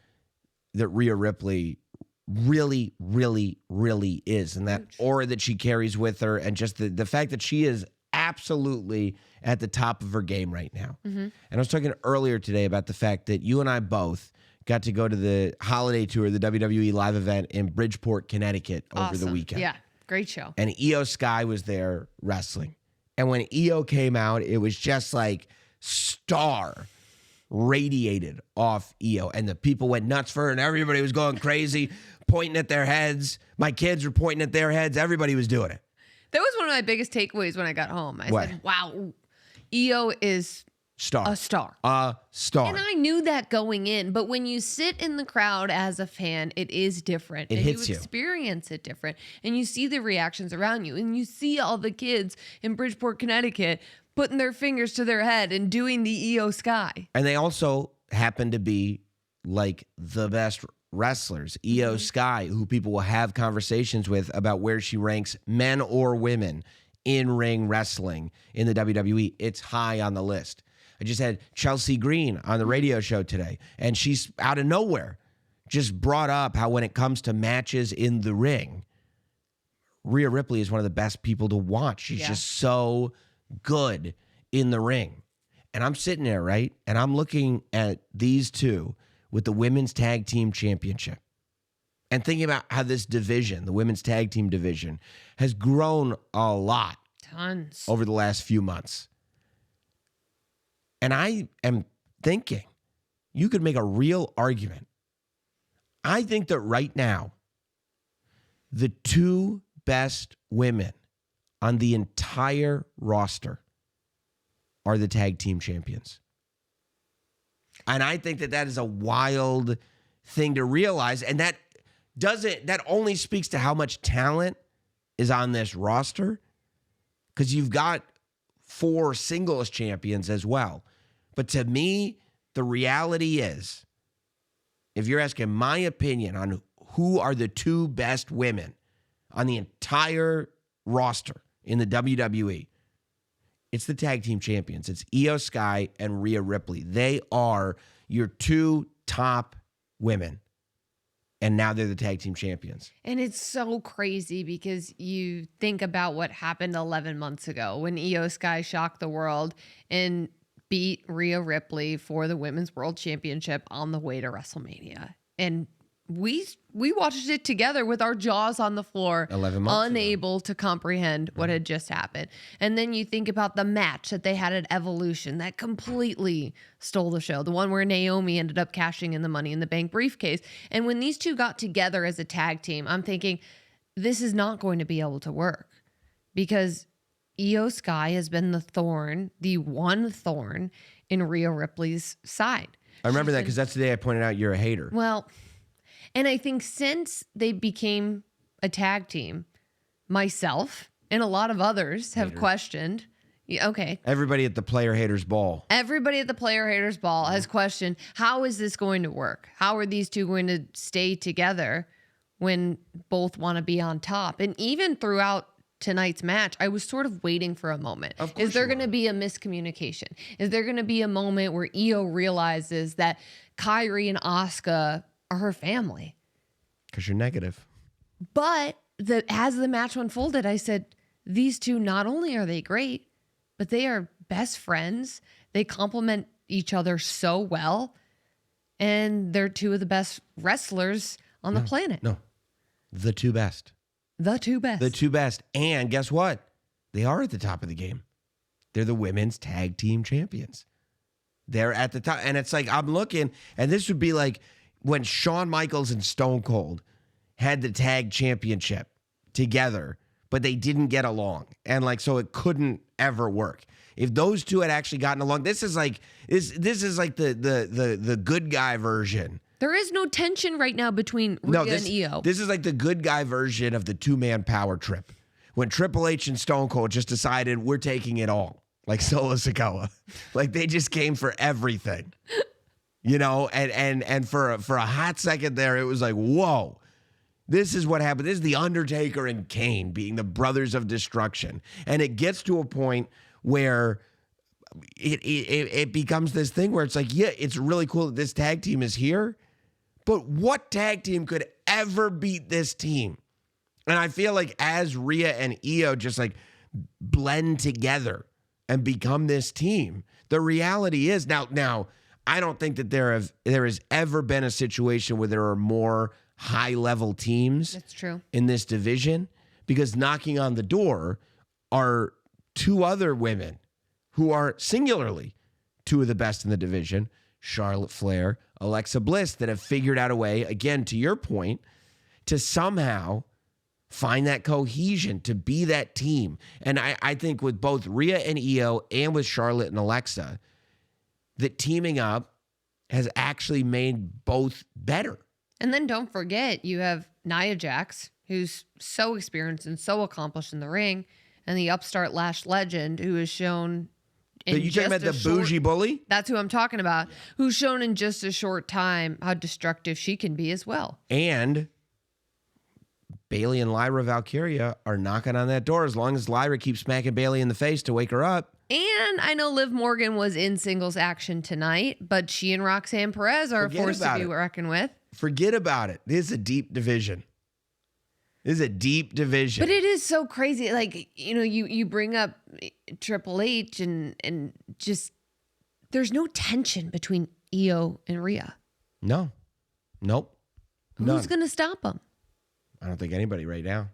that Rhea Ripley really, really, really is, and that aura that she carries with her, and just the fact that she is absolutely at the top of her game right now. Mm-hmm. And I was talking earlier today about the fact that you and I both got to go to the holiday tour, the WWE live event in Bridgeport, Connecticut over the weekend. Yeah, great show. And IYO SKY was there wrestling. And when IYO came out, it was just like star radiated off IYO. And the people went nuts for her, and everybody was going crazy, pointing at their heads. My kids were pointing at their heads. Everybody was doing it. That was one of my biggest takeaways when I got home. I said, wow, IYO is a star. A star. And I knew that going in, but when you sit in the crowd as a fan, it is different. It hits you. You experience it different. And you see the reactions around you. And you see all the kids in Bridgeport, Connecticut putting their fingers to their head and doing the IYO SKY. And they also happen to be like the best wrestlers. IYO SKY, who people will have conversations with about where she ranks, men or women, in ring wrestling in the WWE. It's high on the list. I just had Chelsea Green on the radio show today, and she's out of nowhere just brought up how when it comes to matches in the ring, Rhea Ripley is one of the best people to watch. She's just so good in the ring. And I'm sitting there, right? And I'm looking at these two with the women's tag team championship and thinking about how this division, the women's tag team division, has grown a lot. Tons. Over the last few months. And I am thinking you could make a real argument. I think that right now, the 2 best women on the entire roster are the tag team champions. And I think that that is a wild thing to realize. And that only speaks to how much talent is on this roster, because you've got 4 singles champions as well. But to me, the reality is, if you're asking my opinion on who are the 2 best women on the entire roster in the WWE, it's the tag team champions. It's IYO SKY and Rhea Ripley. They are your 2 top women. And now they're the tag team champions. And it's so crazy because you think about what happened 11 months ago when IYO SKY shocked the world and beat Rhea Ripley for the Women's World Championship on the way to WrestleMania. And we watched it together with our jaws on the floor, 11 months unable to comprehend what had just happened. And then you think about the match that they had at Evolution that completely stole the show, the one where Naomi ended up cashing in the Money in the Bank briefcase. And when these two got together as a tag team, I'm thinking, this is not going to be able to work, because IYO SKY has been the one thorn in Rhea Ripley's side. I remember that because that's the day I pointed out you're a hater. Well, and I think since they became a tag team, myself and a lot of others have questioned. Okay. Everybody at the Player Haters Ball. Everybody at the Player Haters Ball has questioned, how is this going to work? How are these two going to stay together when both want to be on top? And even throughout tonight's match, I was sort of waiting for a moment. Is there going to be a miscommunication? Is there going to be a moment where IYO realizes that Kairi and Asuka are her family? Because you're negative. But as the match unfolded, I said, these two, not only are they great, but they are best friends. They complement each other so well. And they're two of the best wrestlers on the planet. No. The two best. The two best. The two best. And guess what? They are at the top of the game. They're the women's tag team champions. They're at the top. And it's like, I'm looking, and this would be like when Shawn Michaels and Stone Cold had the tag championship together, but they didn't get along. And like, so it couldn't ever work. If those two had actually gotten along, this is like the good guy version. There is no tension right now between Rhea and IYO. This is like the good guy version of the two-man power trip. When Triple H and Stone Cold just decided we're taking it all, like Solo Sikoa. Like they just came for everything. You know, and for a hot second there, it was like, whoa, this is what happened. This is The Undertaker and Kane being the brothers of destruction. And it gets to a point where it becomes this thing where it's like, yeah, it's really cool that this tag team is here, but what tag team could ever beat this team? And I feel like as Rhea and IYO just like blend together and become this team, the reality is now I don't think that there has ever been a situation where there are more high-level teams. That's true. In this division, because knocking on the door are two other women who are singularly two of the best in the division, Charlotte Flair, Alexa Bliss, that have figured out a way, again, to your point, to somehow find that cohesion, to be that team. And I think with both Rhea and IYO and with Charlotte and Alexa, that teaming up has actually made both better. And then don't forget, you have Nia Jax, who's so experienced and so accomplished in the ring, and the upstart Lash Legend, who has shown... Are you talking about the bougie bully? That's who I'm talking about, who's shown in just a short time how destructive she can be as well. And Bayley and Lyra Valkyria are knocking on that door as long as Lyra keeps smacking Bayley in the face to wake her up. And I know Liv Morgan was in singles action tonight, but she and Roxanne Perez are a force to be reckoned with. Forget about it. This is a deep division. This is a deep division. But it is so crazy. Like, you know, you bring up Triple H and just there's no tension between IYO and Rhea. No. Nope. Who's going to stop them? I don't think anybody right now.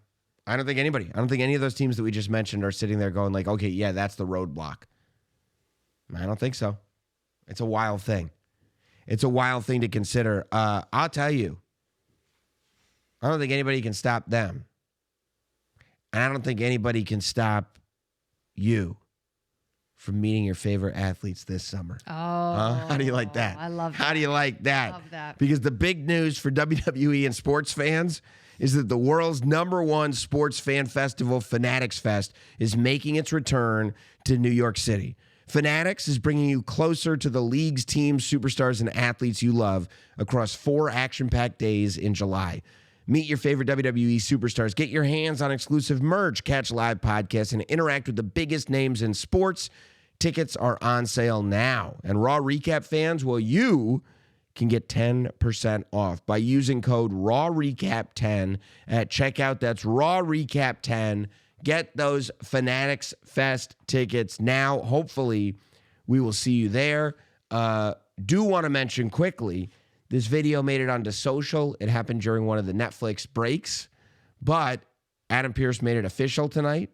I don't think anybody. I don't think any of those teams that we just mentioned are sitting there going like, okay, yeah, that's the roadblock. I don't think so. It's a wild thing. It's a wild thing to consider. I'll tell you, I don't think anybody can stop them. And I don't think anybody can stop you from meeting your favorite athletes this summer. Oh. How do you like that? I love that. How do you like that? I love that. Because the big news for WWE and sports fans is that the world's #1 sports fan festival, Fanatics Fest, is making its return to New York City. Fanatics is bringing you closer to the leagues, teams, superstars, and athletes you love across 4 action-packed days in July. Meet your favorite WWE superstars, get your hands on exclusive merch, catch live podcasts, and interact with the biggest names in sports. Tickets are on sale now. And Raw Recap fans, well, you can get 10% off by using code RAWRECAP10 at checkout. That's RAWRECAP10. Get those Fanatics Fest tickets now. Hopefully, We will see you there. Do want to mention quickly, this video made it onto social. It happened during one of the Netflix breaks, but Adam Pearce made it official tonight.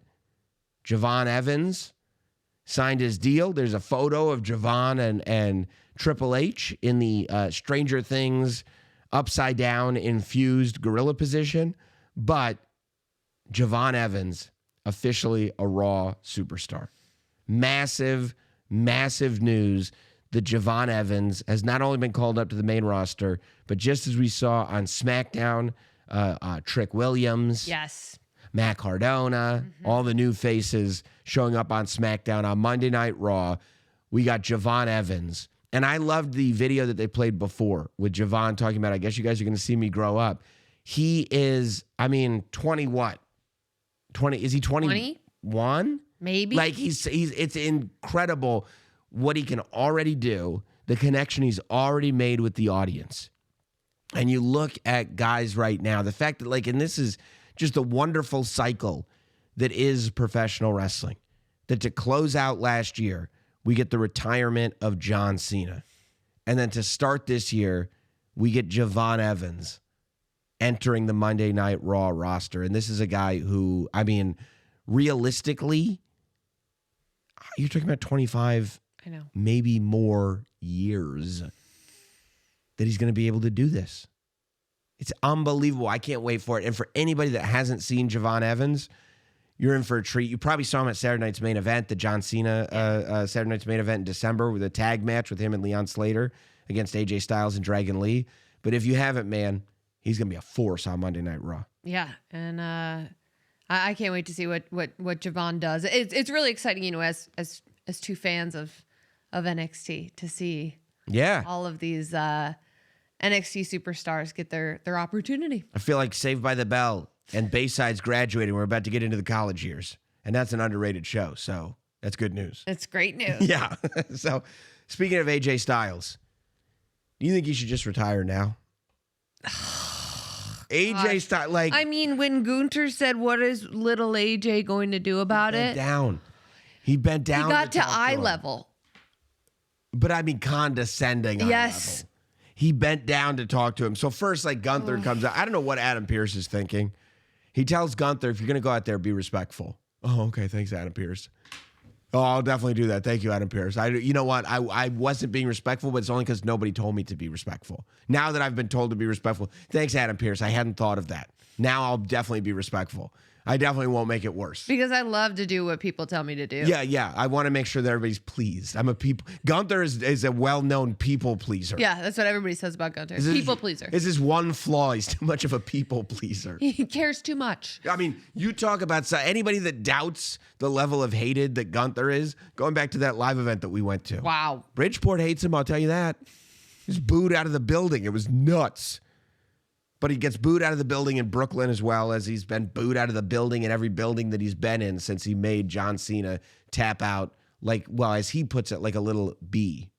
Javon Evans signed his deal. There's a photo of Javon and Triple H in the Stranger Things upside down infused gorilla position, but Javon Evans officially a Raw superstar. Massive, massive news that Javon Evans has not only been called up to the main roster, but just as we saw on SmackDown, Trick Williams, Yes, Matt Cardona, all the new faces showing up on SmackDown on Monday Night Raw. We got Javon Evans. And I loved the video that they played before with Javon talking about, I guess you guys are going to see me grow up. He is, 20 what? 20, is he 21? Maybe. Like he's it's incredible what he can already do, the connection he's already made with the audience. And you look at guys right now, the fact that and this is just a wonderful cycle that is professional wrestling, that to close out last year, we get the retirement of John Cena. And then to start this year, we get Javon Evans entering the Monday Night Raw roster. And this is a guy who, realistically, you're talking about 25, I know, maybe more years that he's going to be able to do this. It's unbelievable. I can't wait for it. And for anybody that hasn't seen Javon Evans, you're in for a treat. You probably saw him at Saturday Night's Main Event, the John Cena Saturday Night's Main Event in December with a tag match with him and Leon Slater against AJ Styles and Dragon Lee. But if you haven't, man, he's going to be a force on Monday Night Raw. Yeah, and I can't wait to see what Javon does. It's really exciting, as two fans of NXT to see all of these NXT superstars get their opportunity. I feel like Saved by the Bell and Bayside's graduating. We're about to get into the college years. And that's an underrated show. So that's good news. It's great news. Yeah. So speaking of AJ Styles, do you think he should just retire now? AJ Styles, when Gunther said, "What is little AJ going to do about it?" He bent down. He got to eye level. But condescending. Yes. Eye level. He bent down to talk to him. So first, Gunther comes out. I don't know what Adam Pearce is thinking. He tells Gunther, if you're going to go out there, be respectful. Oh, okay. Thanks, Adam Pearce. Oh, I'll definitely do that. Thank you, Adam Pearce. You know what? I wasn't being respectful, but it's only because nobody told me to be respectful. Now that I've been told to be respectful, thanks, Adam Pearce. I hadn't thought of that. Now I'll definitely be respectful. I definitely won't make it worse. Because I love to do what people tell me to do. Yeah. I want to make sure that everybody's pleased. Gunther is a well-known people pleaser. Yeah, that's what everybody says about Gunther. People pleaser. Is his one flaw? He's too much of a people pleaser. He cares too much. You talk about anybody that doubts the level of hated that Gunther is, going back to that live event that we went to. Wow. Bridgeport hates him, I'll tell you that. He's booed out of the building. It was nuts. But he gets booed out of the building in Brooklyn as well, as he's been booed out of the building in every building that he's been in since he made John Cena tap out, as he puts it, like a little bee.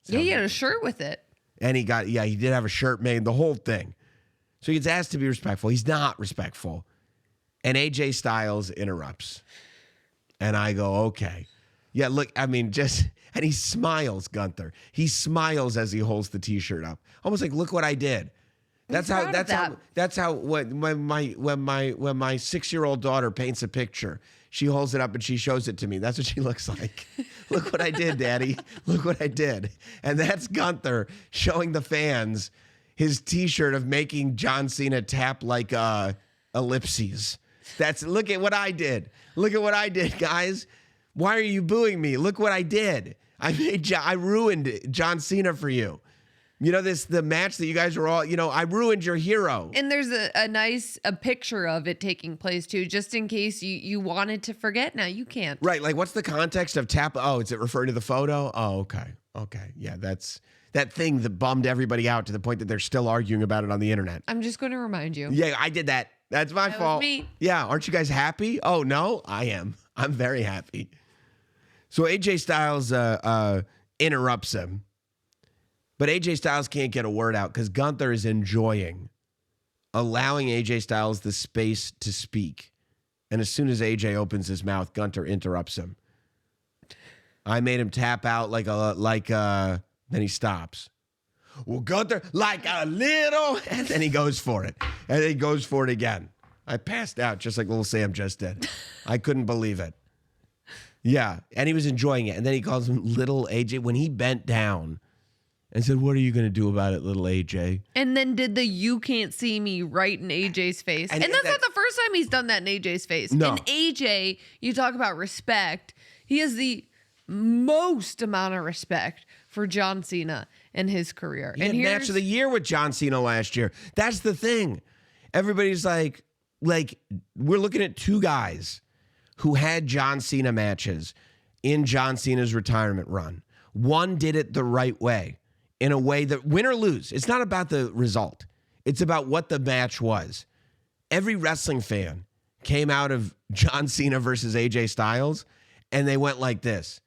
Yeah, he had a shirt with it. And he did have a shirt made, the whole thing. So he gets asked to be respectful. He's not respectful. And AJ Styles interrupts. And I go, okay. Yeah, look, and he smiles, Gunther. He smiles as he holds the t-shirt up. Almost like, look what I did. That's how when my 6-year-old daughter paints a picture, she holds it up and she shows it to me. That's what she looks like. Look what I did, Daddy. Look what I did. And that's Gunther showing the fans his t-shirt of making John Cena tap like ellipses. Look at what I did. Look at what I did, guys. Why are you booing me? Look what I did. I ruined John Cena for you. The match that you guys were all, I ruined your hero. And there's a nice picture of it taking place too, just in case you wanted to forget. Now you can't. Right. What's the context of tap? Oh, is it referring to the photo? Oh, okay. Okay. Yeah, that's that thing that bummed everybody out to the point that they're still arguing about it on the internet. I'm just going to remind you. Yeah, I did that. That's my fault. Was me. Yeah. Aren't you guys happy? Oh, no, I am. I'm very happy. So AJ Styles interrupts him. But AJ Styles can't get a word out because Gunther is enjoying allowing AJ Styles the space to speak. And as soon as AJ opens his mouth, Gunther interrupts him. I made him tap out then he stops. Well, Gunther, like a little, and then he goes for it. And then he goes for it again. I passed out just like little Sam just did. I couldn't believe it. Yeah, and he was enjoying it. And then he calls him little AJ when he bent down and said, what are you going to do about it, little AJ? And then did the you can't see me right in AJ's face. And that's not the first time he's done that in AJ's face. No. And AJ, you talk about respect. He has the most amount of respect for John Cena and his career. He had match of the year with John Cena last year. That's the thing. Everybody's like we're looking at two guys who had John Cena matches in John Cena's retirement run. One did it the right way, in a way that win or lose. It's not about the result. It's about what the match was. Every wrestling fan came out of John Cena versus AJ Styles, and they went like this.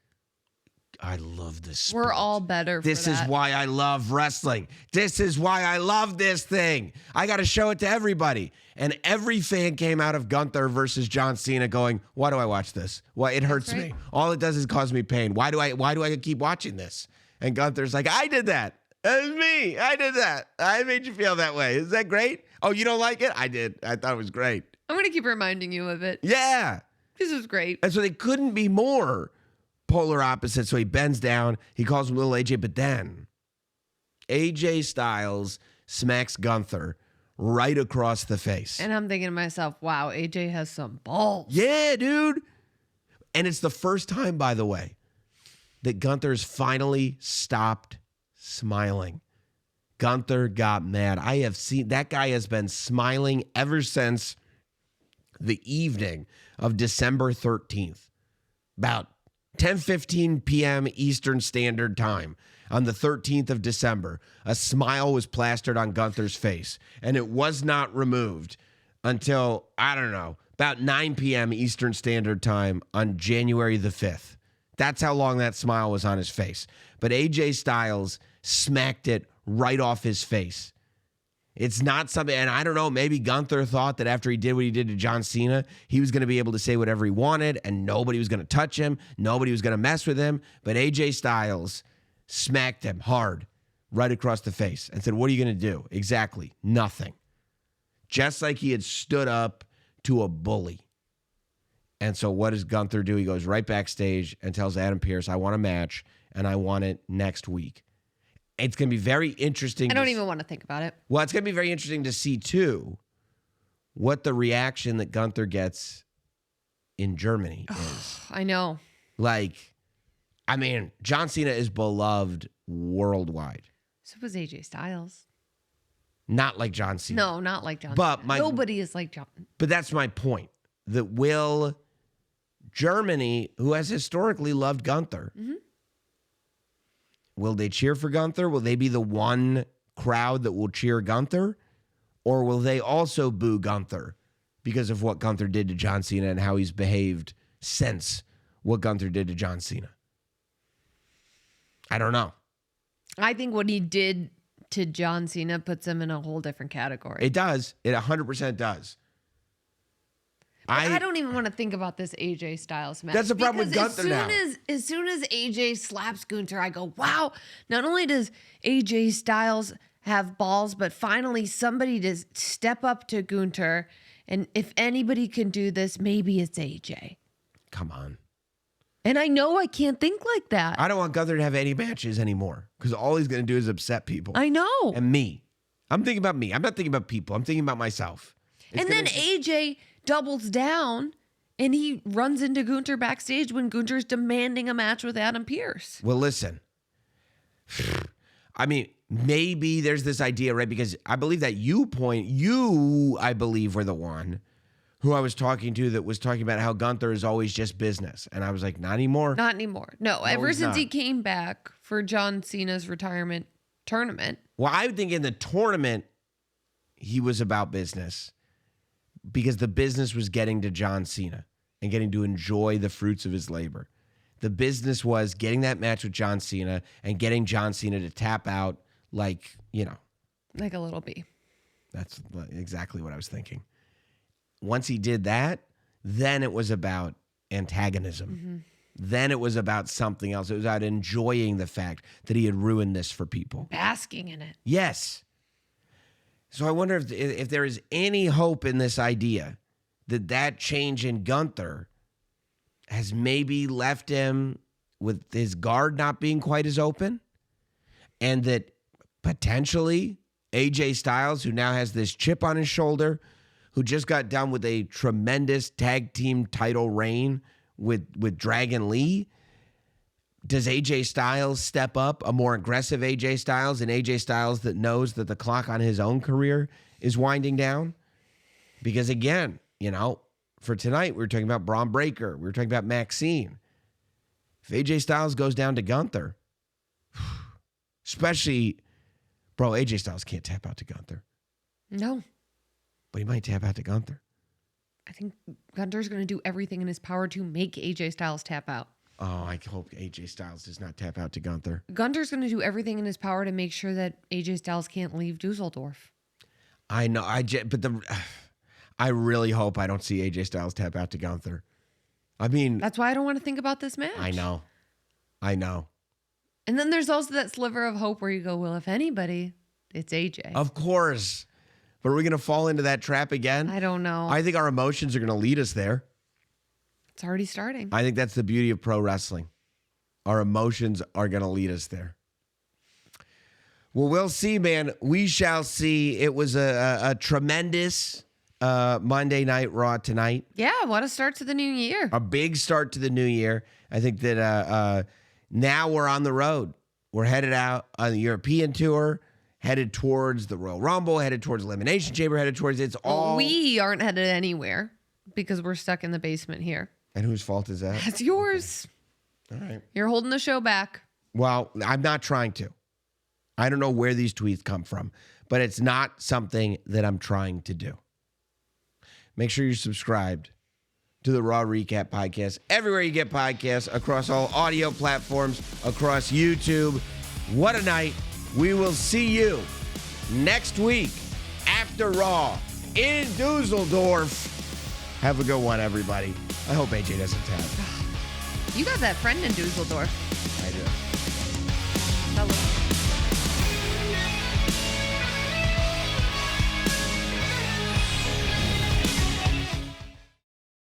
I love this sport. We're all better for This that. is why I love wrestling. This is why I love this thing. I got to show it to everybody. And every fan came out of Gunther versus John Cena going, why do I watch this? Well, it hurts right. me. All it does is cause me pain. Why do I keep watching this? And Gunther's like, I did that. That was me. I did that. I made you feel that way. Is that great? Oh, you don't like it? I did. I thought it was great. I'm going to keep reminding you of it. Yeah. This was great. And so they couldn't be more polar opposites. So he bends down. He calls him little AJ. But then AJ Styles smacks Gunther right across the face. And I'm thinking to myself, wow, AJ has some balls. Yeah, dude. And it's the first time, by the way, that Gunther's finally stopped smiling. Gunther got mad. I have seen that guy has been smiling ever since the evening of December 13th, about 10:15 p.m. Eastern Standard Time on the 13th of December. A smile was plastered on Gunther's face, and it was not removed until, I don't know, about 9 p.m. Eastern Standard Time on January the 5th. That's how long that smile was on his face. But AJ Styles smacked it right off his face. It's not something, and I don't know, maybe Gunther thought that after he did what he did to John Cena, he was going to be able to say whatever he wanted, and nobody was going to touch him, nobody was going to mess with him. But AJ Styles smacked him hard right across the face and said, what are you going to do? Exactly, nothing. Just like he had stood up to a bully. And so what does Gunther do? He goes right backstage and tells Adam Pearce, I want a match, and I want it next week. It's going to be very interesting. I don't even want to think about it. Well, it's going to be very interesting to see, too, what the reaction that Gunther gets in Germany is. I know. Like, I mean, John Cena is beloved worldwide. So was AJ Styles. Not like John Cena. No, not like John But Cena. Nobody is like John. But that's my point. That will Germany, who has historically loved Gunther, will they cheer for Gunther? Will they be the one crowd that will cheer Gunther? Or will they also boo Gunther because of what Gunther did to John Cena and how he's behaved since what Gunther did to John Cena? I don't know. I think what he did to John Cena puts him in a whole different category. It does. It 100% does. I don't even want to think about this AJ Styles match. That's the problem with Gunther now. As soon as AJ slaps Gunther, I go, wow, not only does AJ Styles have balls, but finally somebody does step up to Gunther. And if anybody can do this, maybe it's AJ. Come on. And I know I can't think like that. I don't want Gunther to have any matches anymore because all he's going to do is upset people. I know. And me. I'm thinking about me. I'm not thinking about people. I'm thinking about myself. And then AJ doubles down and he runs into Gunther backstage when Gunther's demanding a match with Adam Pearce. Well, listen. I mean, maybe there's this idea, right? Because I believe that you, I believe, were the one who I was talking to that was talking about how Gunther is always just business. And I was like, not anymore. Not anymore. No, ever he's since not. he came back for John Cena's retirement tournament. Well, I would think in the tournament, he was about business because the business was getting to John Cena and getting to enjoy the fruits of his labor. The business was getting that match with John Cena and getting John Cena to tap out like, Like a little bee. That's exactly what I was thinking. Once he did that, then it was about antagonism. Then it was about something else. It was about enjoying the fact that he had ruined this for people. Basking in it. Yes. So I wonder if there is any hope in this idea that change in Gunther has maybe left him with his guard not being quite as open, and that potentially AJ Styles, who now has this chip on his shoulder, who just got done with a tremendous tag team title reign with Dragon Lee, does AJ Styles step up, a more aggressive AJ Styles, an AJ Styles that knows that the clock on his own career is winding down? Because again, for tonight, we were talking about Bron Breakker. We were talking about Maxxine. If AJ Styles goes down to Gunther, especially, bro, AJ Styles can't tap out to Gunther. No. But he might tap out to Gunther. I think Gunther's going to do everything in his power to make AJ Styles tap out. Oh, I hope AJ Styles does not tap out to Gunther. Gunther's going to do everything in his power to make sure that AJ Styles can't leave Dusseldorf. I know. I really hope I don't see AJ Styles tap out to Gunther. I mean, that's why I don't want to think about this match. I know. And then there's also that sliver of hope where you go, well, if anybody, it's AJ. Of course. But are we going to fall into that trap again? I don't know. I think our emotions are going to lead us there. It's already starting. I think that's the beauty of pro wrestling. Our emotions are going to lead us there. Well, we'll see, man. We shall see. It was a tremendous Monday Night Raw tonight. Yeah, what a start to the new year. A big start to the new year. I think that now we're on the road. We're headed out on the European tour, headed towards the Royal Rumble, headed towards Elimination Chamber, headed towards We aren't headed anywhere because we're stuck in the basement here. And whose fault is that? That's yours. All right. You're holding the show back. Well, I'm not trying to. I don't know where these tweets come from, but it's not something that I'm trying to do. Make sure you're subscribed to the Raw Recap Podcast everywhere you get podcasts, across all audio platforms, across YouTube. What a night. We will see you next week after Raw in Dusseldorf. Have a good one, everybody. I hope AJ doesn't tap. You got that friend in Dusseldorf. I do. Hello.